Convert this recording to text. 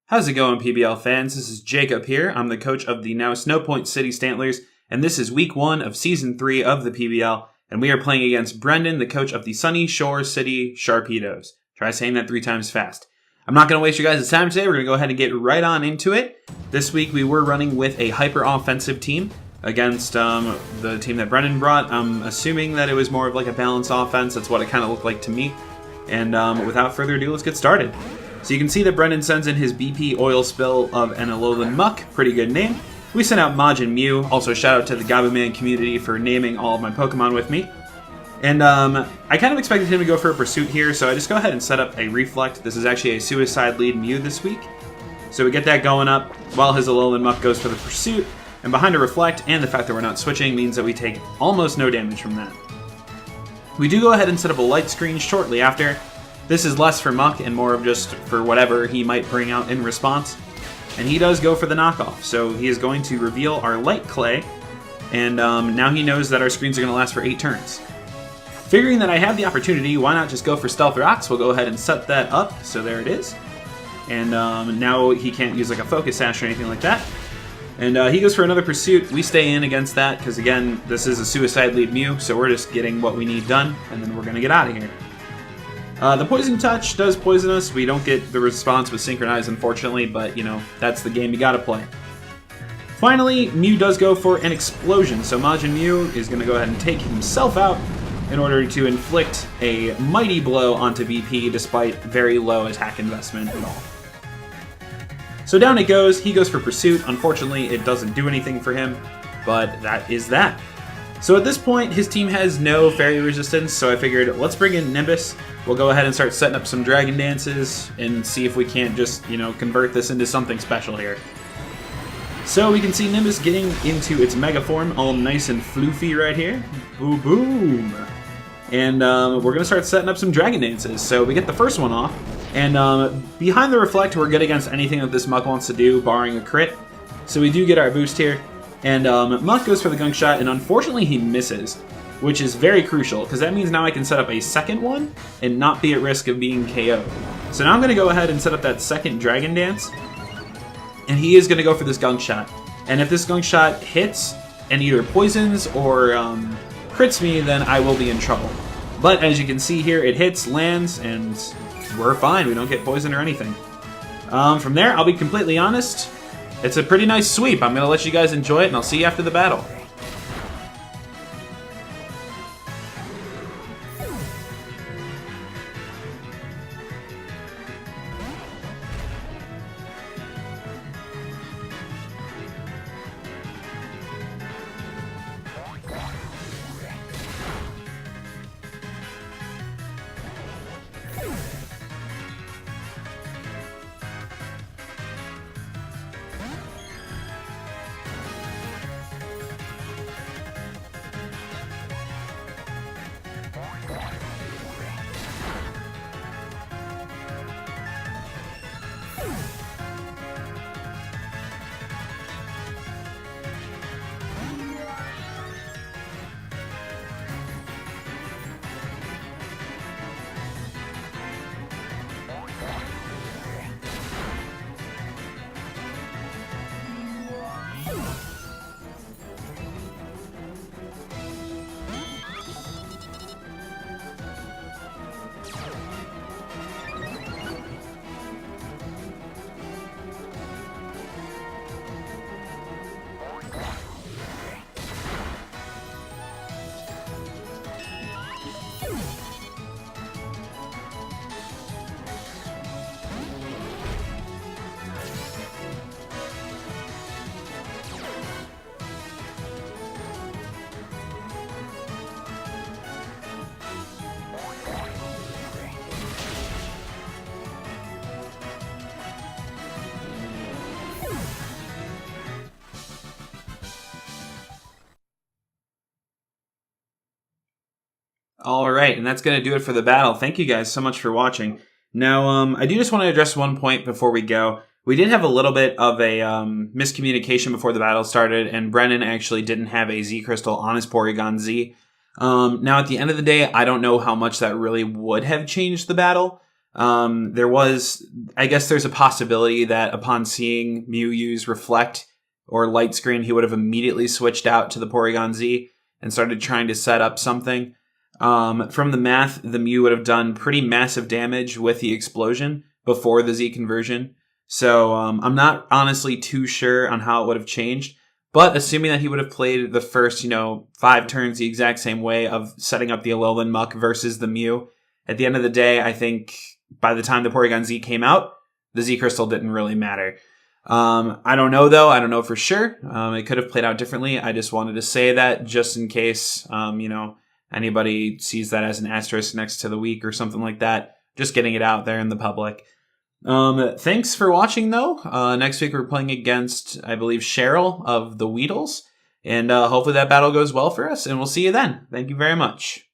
How's it going, PBL fans? This is Jacob here. I'm the coach of the now Snowpoint City Stantlers, and this is week 1 of season 3 of the PBL, and we are playing against Brenden, the coach of the Sunyshore City Sharpedos. Try saying that 3 times fast. I'm not going to waste your guys' time today. We're going to go ahead and get right on into it. This week we were running with a hyper-offensive team against the team that Brenden brought. I'm assuming that it was more of like a balanced offense. That's what it kind of looked like to me. And without further ado, let's get started. So you can see that Brenden sends in his BP oil spill of an Alolan Muck. Pretty good name. We sent out Majin Mew. Also shout out to the Gabuman community for naming all of my Pokemon with me. And I kind of expected him to go for a Pursuit here, so I just go ahead and set up a Reflect. This is actually a Suicide Lead Mew this week. So we get that going up while his Alolan Muck goes for the Pursuit. And behind a Reflect and the fact that we're not switching means that we take almost no damage from that. We do go ahead and set up a Light Screen shortly after. This is less for Muck and more of just for whatever he might bring out in response. And he does go for the knockoff, so he is going to reveal our Light Clay, and now he knows that our screens are going to last for 8 turns. Figuring that I have the opportunity, why not just go for Stealth Rocks? We'll go ahead and set that up, so there it is. And now he can't use like a Focus Sash or anything like that. And he goes for another Pursuit. We stay in against that, because again, this is a Suicide Lead Mew, so we're just getting what we need done, and then we're going to get out of here. The Poison Touch does poison us. We don't get the response with Synchronize, unfortunately, but, you know, that's the game you gotta play. Finally, Mew does go for an Explosion, so Majin Mew is going to go ahead and take himself out in order to inflict a mighty blow onto VP despite very low attack investment at all. So down it goes. He goes for Pursuit. Unfortunately, it doesn't do anything for him, but that is that. So at this point, his team has no Fairy Resistance, so I figured, let's bring in Nimbus. We'll go ahead and start setting up some Dragon Dances and see if we can't just, you know, convert this into something special here. So we can see Nimbus getting into its Mega Form, all nice and floofy right here. Boom, boom. And we're going to start setting up some Dragon Dances. So we get the first one off, and behind the Reflect, we're good against anything that this Muck wants to do, barring a crit. So we do get our boost here. And Muck goes for the Gunk Shot, and unfortunately he misses, which is very crucial, because that means now I can set up a second one and not be at risk of being KO'd. So now I'm going to go ahead and set up that second Dragon Dance, and he is going to go for this Gunk Shot. And if this Gunk Shot hits and either poisons or crits me, then I will be in trouble. But as you can see here, it hits, lands, and we're fine. We don't get poisoned or anything. From there, I'll be completely honest, it's a pretty nice sweep. I'm going to let you guys enjoy it, and I'll see you after the battle. Alright, and that's going to do it for the battle. Thank you guys so much for watching. Now, I do just want to address one point before we go. We did have a little bit of a miscommunication before the battle started, and Brenden actually didn't have a Z Crystal on his Porygon Z. Now, at the end of the day, I don't know how much that really would have changed the battle. I guess there's a possibility that upon seeing Mew use Reflect or Light Screen, he would have immediately switched out to the Porygon Z and started trying to set up something. From the math, the Mew would have done pretty massive damage with the explosion before the Z conversion. So I'm not honestly too sure on how it would have changed. But assuming that he would have played the first, 5 turns the exact same way of setting up the Alolan Muck versus the Mew, at the end of the day, I think by the time the Porygon Z came out, the Z Crystal didn't really matter. I don't know, though. I don't know for sure. It could have played out differently. I just wanted to say that just in case, anybody sees that as an asterisk next to the week or something like that. Just getting it out there in the public. Thanks for watching, though. Next week we're playing against, I believe, Cheryl of the Weedles. And hopefully that battle goes well for us. And we'll see you then. Thank you very much.